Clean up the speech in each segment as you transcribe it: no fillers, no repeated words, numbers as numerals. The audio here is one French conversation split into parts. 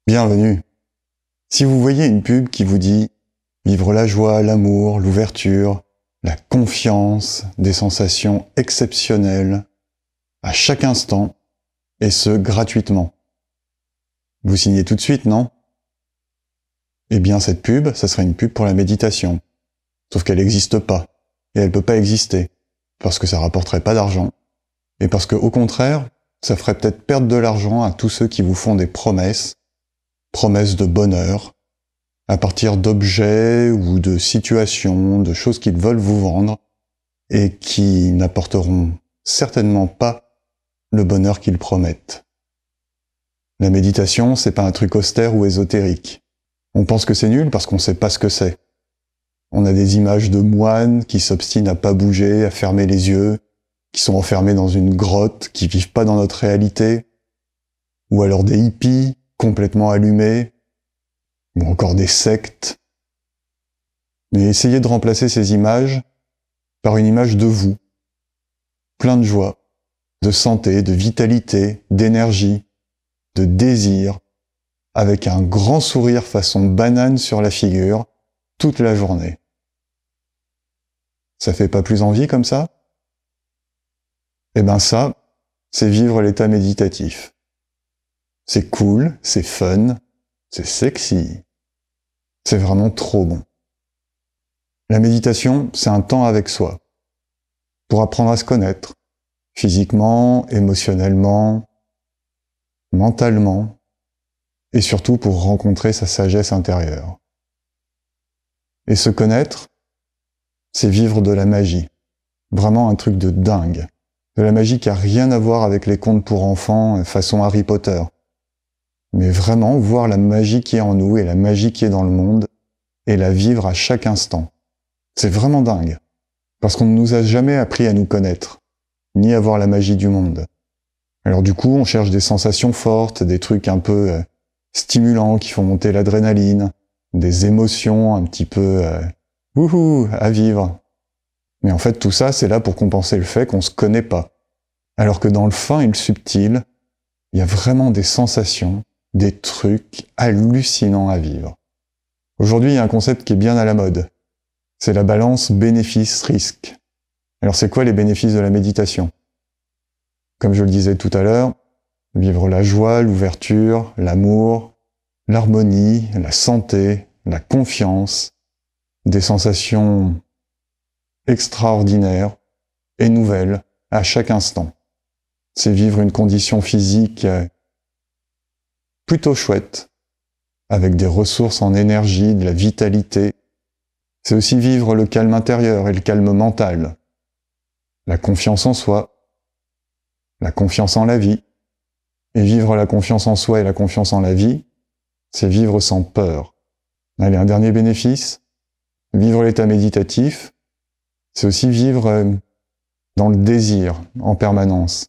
Bienvenue. Si vous voyez une pub qui vous dit « Vivre la joie, l'amour, l'ouverture, la confiance, des sensations exceptionnelles, à chaque instant, et ce, gratuitement », vous signez tout de suite, non? Eh bien, cette pub, ça serait une pub pour la méditation. Sauf qu'elle n'existe pas, et elle peut pas exister, parce que ça rapporterait pas d'argent, et parce que, au contraire, ça ferait peut-être perdre de l'argent à tous ceux qui vous font des promesses de bonheur, à partir d'objets ou de situations, de choses qu'ils veulent vous vendre, et qui n'apporteront certainement pas le bonheur qu'ils promettent. La méditation, c'est pas un truc austère ou ésotérique. On pense que c'est nul parce qu'on sait pas ce que c'est. On a des images de moines qui s'obstinent à pas bouger, à fermer les yeux, qui sont enfermés dans une grotte, qui vivent pas dans notre réalité, ou alors des hippies complètement allumés, ou encore des sectes. Mais essayez de remplacer ces images par une image de vous, plein de joie, de santé, de vitalité, d'énergie, de désir, avec un grand sourire façon banane sur la figure, toute la journée. Ça fait pas plus envie comme ça? Eh ben ça, c'est vivre l'état méditatif. C'est cool, c'est fun, c'est sexy. C'est vraiment trop bon. La méditation, c'est un temps avec soi, pour apprendre à se connaître, physiquement, émotionnellement, mentalement, et surtout pour rencontrer sa sagesse intérieure. Et se connaître, c'est vivre de la magie. Vraiment un truc de dingue. De la magie qui a rien à voir avec les contes pour enfants façon Harry Potter. Mais vraiment voir la magie qui est en nous et la magie qui est dans le monde et la vivre à chaque instant. C'est vraiment dingue. Parce qu'on ne nous a jamais appris à nous connaître, ni à voir la magie du monde. Alors du coup, on cherche des sensations fortes, des trucs un peu stimulants qui font monter l'adrénaline, des émotions un petit peu wouhou à vivre. Mais en fait, tout ça, c'est là pour compenser le fait qu'on se connaît pas. Alors que dans le fin et le subtil, il y a vraiment des sensations, des trucs hallucinants à vivre. Aujourd'hui, il y a un concept qui est bien à la mode. C'est la balance bénéfice-risque. Alors c'est quoi les bénéfices de la méditation? Comme je le disais tout à l'heure, vivre la joie, l'ouverture, l'amour, l'harmonie, la santé, la confiance, des sensations extraordinaires et nouvelles à chaque instant. C'est vivre une condition physique plutôt chouette, avec des ressources en énergie, de la vitalité. C'est aussi vivre le calme intérieur et le calme mental, la confiance en soi, la confiance en la vie. Et vivre la confiance en soi et la confiance en la vie, c'est vivre sans peur. Allez, un dernier bénéfice, vivre l'état méditatif, c'est aussi vivre dans le désir en permanence.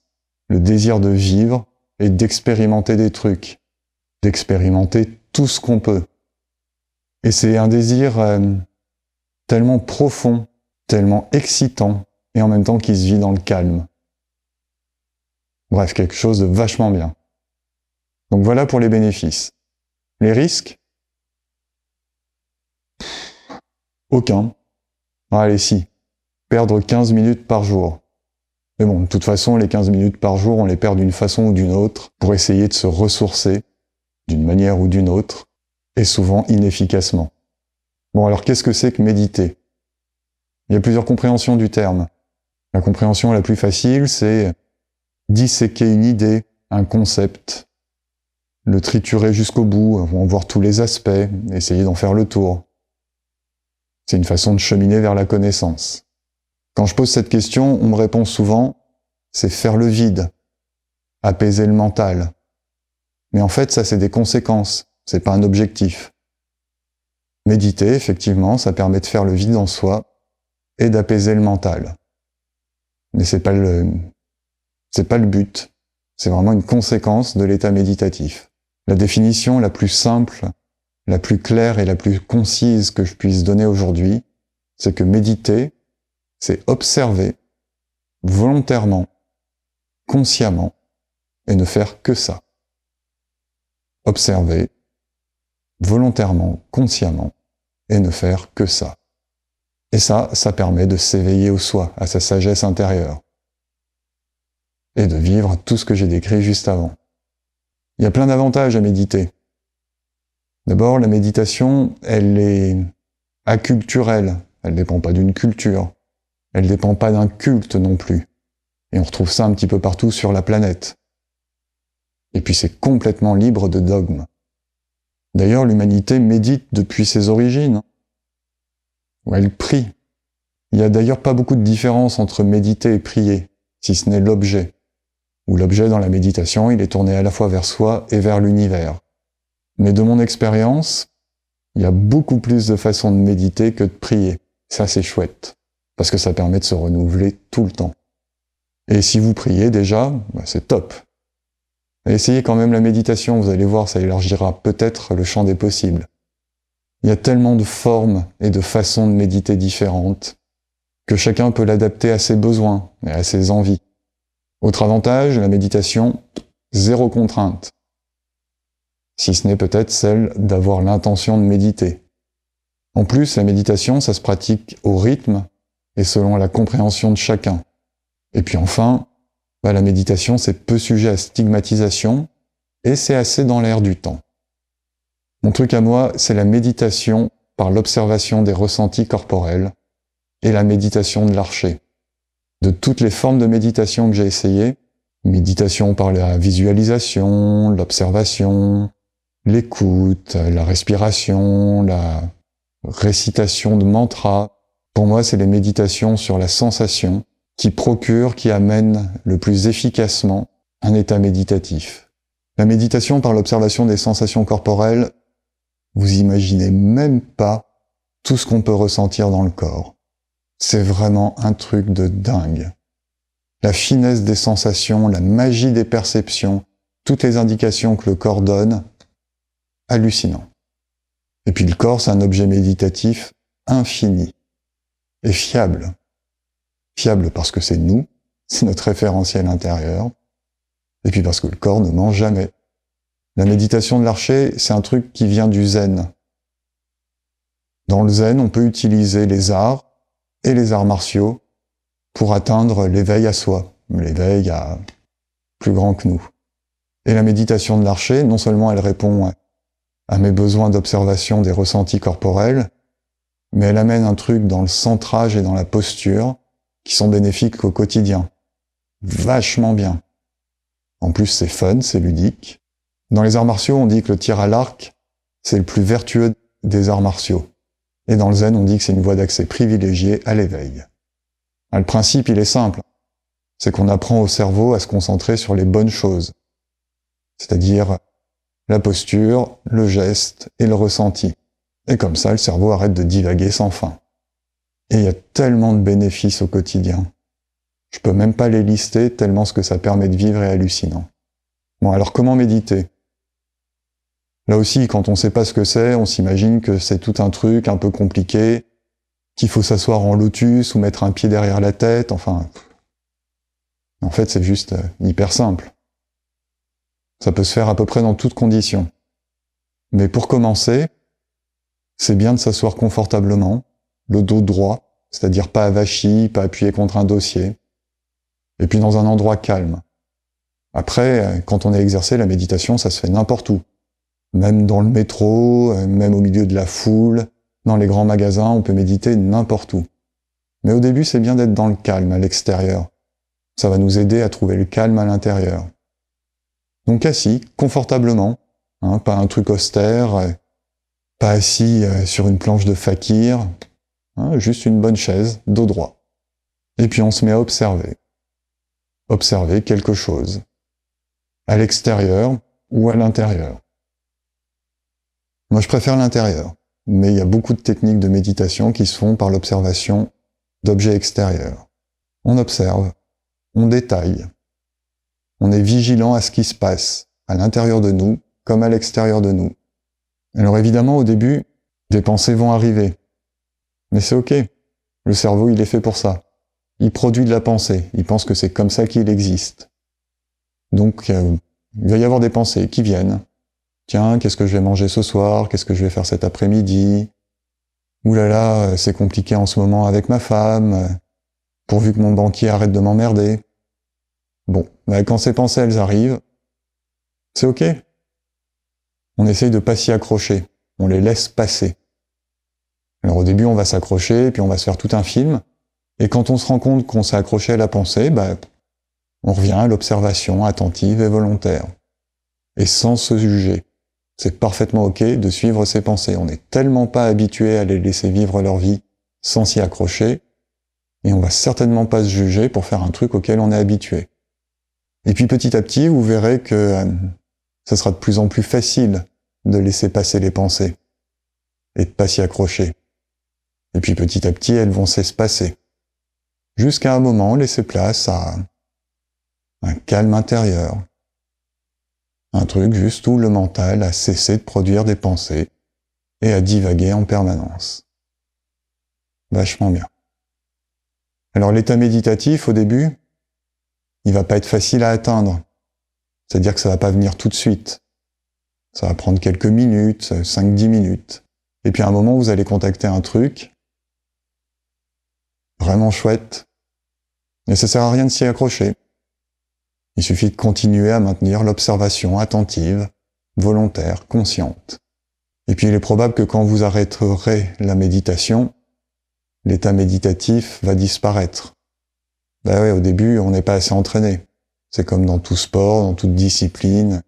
Le désir de vivre et d'expérimenter des trucs, d'expérimenter tout ce qu'on peut. Et c'est un désir tellement profond, tellement excitant, et en même temps qui se vit dans le calme. Bref, quelque chose de vachement bien. Donc voilà pour les bénéfices. Les risques? Aucun. Allez, si. Perdre 15 minutes par jour. Mais bon, de toute façon, les 15 minutes par jour, on les perd d'une façon ou d'une autre pour essayer de se ressourcer d'une manière ou d'une autre, et souvent inefficacement. Bon, alors qu'est-ce que c'est que méditer? Il y a plusieurs compréhensions du terme. La compréhension la plus facile, c'est disséquer une idée, un concept, le triturer jusqu'au bout, en voir tous les aspects, essayer d'en faire le tour. C'est une façon de cheminer vers la connaissance. Quand je pose cette question, on me répond souvent, c'est faire le vide, apaiser le mental. Mais en fait, ça c'est des conséquences, c'est pas un objectif. Méditer, effectivement, ça permet de faire le vide en soi et d'apaiser le mental. Mais c'est pas le but. C'est vraiment une conséquence de l'état méditatif. La définition la plus simple, la plus claire et la plus concise que je puisse donner aujourd'hui, c'est que méditer, c'est observer volontairement, consciemment, et ne faire que ça. Observer, volontairement, consciemment, et ne faire que ça. Et ça permet de s'éveiller au soi, à sa sagesse intérieure, et de vivre tout ce que j'ai décrit juste avant. Il y a plein d'avantages à méditer. D'abord, la méditation, elle est aculturelle, elle ne dépend pas d'une culture, elle ne dépend pas d'un culte non plus. Et on retrouve ça un petit peu partout sur la planète. Et puis c'est complètement libre de dogmes. D'ailleurs, l'humanité médite depuis ses origines, où elle prie. Il n'y a d'ailleurs pas beaucoup de différence entre méditer et prier, si ce n'est l'objet. Où l'objet dans la méditation, il est tourné à la fois vers soi et vers l'univers. Mais de mon expérience, il y a beaucoup plus de façons de méditer que de prier. Ça, c'est chouette, parce que ça permet de se renouveler tout le temps. Et si vous priez déjà, c'est top. Essayez quand même la méditation, vous allez voir, ça élargira peut-être le champ des possibles. Il y a tellement de formes et de façons de méditer différentes que chacun peut l'adapter à ses besoins et à ses envies. Autre avantage, la méditation, zéro contrainte. Si ce n'est peut-être celle d'avoir l'intention de méditer. En plus, la méditation, ça se pratique au rythme et selon la compréhension de chacun. Et puis enfin, la méditation, c'est peu sujet à stigmatisation et c'est assez dans l'air du temps. Mon truc à moi, c'est la méditation par l'observation des ressentis corporels et la méditation de l'archer. De toutes les formes de méditation que j'ai essayées, méditation par la visualisation, l'observation, l'écoute, la respiration, la récitation de mantras, pour moi, c'est les méditations sur la sensation qui procurent, qui amènent le plus efficacement un état méditatif. La méditation par l'observation des sensations corporelles, vous imaginez même pas tout ce qu'on peut ressentir dans le corps. C'est vraiment un truc de dingue. La finesse des sensations, la magie des perceptions, toutes les indications que le corps donne, hallucinant. Et puis le corps, c'est un objet méditatif infini et fiable. Fiable parce que c'est nous, c'est notre référentiel intérieur, et puis parce que le corps ne ment jamais. La méditation de l'archer, c'est un truc qui vient du zen. Dans le zen, on peut utiliser les arts et les arts martiaux pour atteindre l'éveil à soi, l'éveil à plus grand que nous. Et la méditation de l'archer, non seulement elle répond à mes besoins d'observation des ressentis corporels, mais elle amène un truc dans le centrage et dans la posture qui sont bénéfiques au quotidien. Vachement bien. En plus, c'est fun, c'est ludique. Dans les arts martiaux, on dit que le tir à l'arc, c'est le plus vertueux des arts martiaux. Et dans le zen, on dit que c'est une voie d'accès privilégiée à l'éveil. Le principe, il est simple. C'est qu'on apprend au cerveau à se concentrer sur les bonnes choses. C'est-à-dire la posture, le geste et le ressenti. Et comme ça, le cerveau arrête de divaguer sans fin. Et il y a tellement de bénéfices au quotidien. Je peux même pas les lister tellement ce que ça permet de vivre est hallucinant. Bon, alors comment méditer ? Là aussi, quand on sait pas ce que c'est, on s'imagine que c'est tout un truc un peu compliqué, qu'il faut s'asseoir en lotus ou mettre un pied derrière la tête, enfin... En fait, c'est juste hyper simple. Ça peut se faire à peu près dans toutes conditions. Mais pour commencer, c'est bien de s'asseoir confortablement, le dos droit, c'est-à-dire pas avachi, pas appuyé contre un dossier, et puis dans un endroit calme. Après, quand on est exercé, la méditation, ça se fait n'importe où. Même dans le métro, même au milieu de la foule, dans les grands magasins, on peut méditer n'importe où. Mais au début, c'est bien d'être dans le calme, à l'extérieur. Ça va nous aider à trouver le calme à l'intérieur. Donc assis, confortablement, pas un truc austère, pas assis sur une planche de fakir, juste une bonne chaise, dos droit. Et puis on se met à observer. Observer quelque chose. À l'extérieur ou à l'intérieur. Moi je préfère l'intérieur, mais il y a beaucoup de techniques de méditation qui se font par l'observation d'objets extérieurs. On observe, on détaille, on est vigilant à ce qui se passe, à l'intérieur de nous comme à l'extérieur de nous. Alors évidemment, au début, des pensées vont arriver. Mais c'est ok. Le cerveau, il est fait pour ça. Il produit de la pensée. Il pense que c'est comme ça qu'il existe. Donc, il va y avoir des pensées qui viennent. Tiens, qu'est-ce que je vais manger ce soir? Qu'est-ce que je vais faire cet après-midi? Ouh là là, c'est compliqué en ce moment avec ma femme. Pourvu que mon banquier arrête de m'emmerder. Bon, bah quand ces pensées, elles arrivent, c'est ok. On essaye de pas s'y accrocher. On les laisse passer. Alors au début, on va s'accrocher, puis on va se faire tout un film. Et quand on se rend compte qu'on s'est accroché à la pensée, bah, on revient à l'observation attentive et volontaire. Et sans se juger. C'est parfaitement ok de suivre ses pensées. On n'est tellement pas habitué à les laisser vivre leur vie sans s'y accrocher, et on va certainement pas se juger pour faire un truc auquel on est habitué. Et puis petit à petit, vous verrez que ça sera de plus en plus facile de laisser passer les pensées et de pas s'y accrocher. Et puis petit à petit, elles vont s'espacer. Jusqu'à un moment, laisser place à un calme intérieur. Un truc juste où le mental a cessé de produire des pensées et à divaguer en permanence. Vachement bien. Alors l'état méditatif, au début, il va pas être facile à atteindre. C'est-à-dire que ça va pas venir tout de suite. Ça va prendre quelques minutes, 5-10 minutes. Et puis à un moment, vous allez contacter un truc vraiment chouette. Et ça sert à rien de s'y accrocher. Il suffit de continuer à maintenir l'observation attentive, volontaire, consciente. Et puis il est probable que quand vous arrêterez la méditation, l'état méditatif va disparaître. Ben ouais, au début, on n'est pas assez entraîné. C'est comme dans tout sport, dans toute discipline.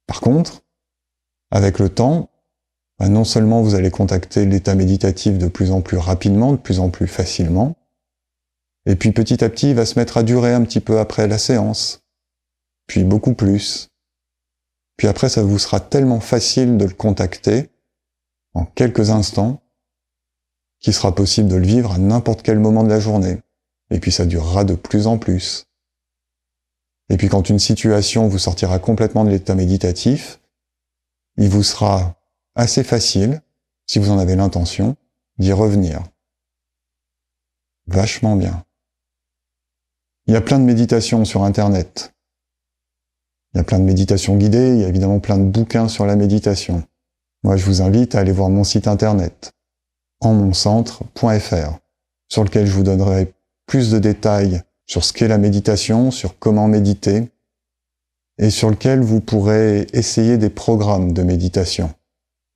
Par contre, avec le temps, ben non seulement vous allez contacter l'état méditatif de plus en plus rapidement, de plus en plus facilement, et puis petit à petit, il va se mettre à durer un petit peu après la séance, puis beaucoup plus. Puis après, ça vous sera tellement facile de le contacter, en quelques instants, qu'il sera possible de le vivre à n'importe quel moment de la journée. Et puis ça durera de plus en plus. Et puis quand une situation vous sortira complètement de l'état méditatif, il vous sera assez facile, si vous en avez l'intention, d'y revenir. Vachement bien. Il y a plein de méditations sur Internet. Il y a plein de méditations guidées, il y a évidemment plein de bouquins sur la méditation. Moi, je vous invite à aller voir mon site internet, enmoncentre.fr, sur lequel je vous donnerai plus de détails sur ce qu'est la méditation, sur comment méditer, et sur lequel vous pourrez essayer des programmes de méditation.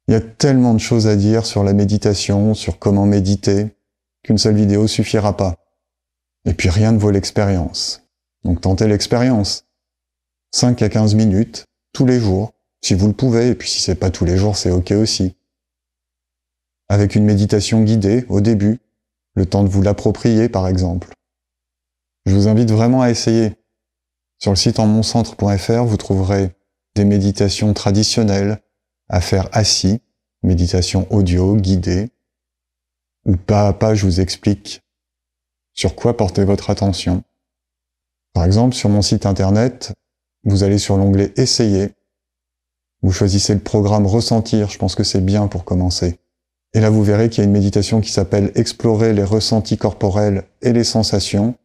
Il y a tellement de choses à dire sur la méditation, sur comment méditer, qu'une seule vidéo suffira pas. Et puis rien ne vaut l'expérience. Donc tentez l'expérience. 5 à 15 minutes, tous les jours, si vous le pouvez, et puis si c'est pas tous les jours, c'est ok aussi. Avec une méditation guidée, au début, le temps de vous l'approprier par exemple. Je vous invite vraiment à essayer. Sur le site enmoncentre.fr, vous trouverez des méditations traditionnelles à faire assis, méditation audio, guidée, où pas à pas je vous explique sur quoi porter votre attention. Par exemple, sur mon site internet, vous allez sur l'onglet « Essayer ». Vous choisissez le programme « Ressentir », je pense que c'est bien pour commencer. Et là, vous verrez qu'il y a une méditation qui s'appelle « Explorer les ressentis corporels et les sensations »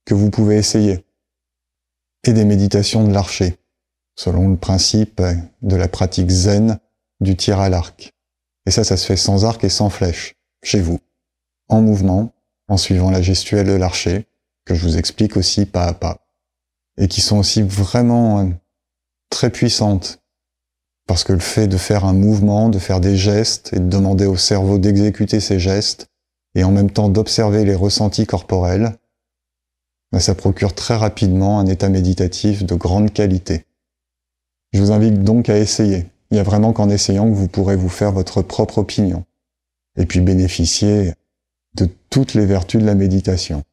que vous pouvez essayer. Et des méditations de l'archer, selon le principe de la pratique zen du tir à l'arc. Et ça se fait sans arc et sans flèche, chez vous, en mouvement, en suivant la gestuelle de l'archer, que je vous explique aussi pas à pas. Et qui sont aussi vraiment très puissantes. Parce que le fait de faire un mouvement, de faire des gestes, et de demander au cerveau d'exécuter ces gestes, et en même temps d'observer les ressentis corporels, ça procure très rapidement un état méditatif de grande qualité. Je vous invite donc à essayer. Il n'y a vraiment qu'en essayant que vous pourrez vous faire votre propre opinion. Et puis bénéficier de toutes les vertus de la méditation.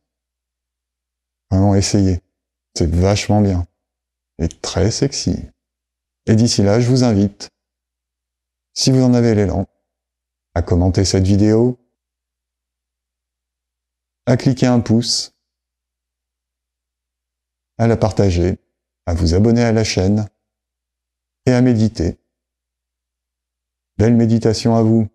Vraiment essayez. C'est vachement bien. Et très sexy. Et d'ici là, je vous invite, si vous en avez l'élan, à commenter cette vidéo, à cliquer un pouce, à la partager, à vous abonner à la chaîne et à méditer. Belle méditation à vous!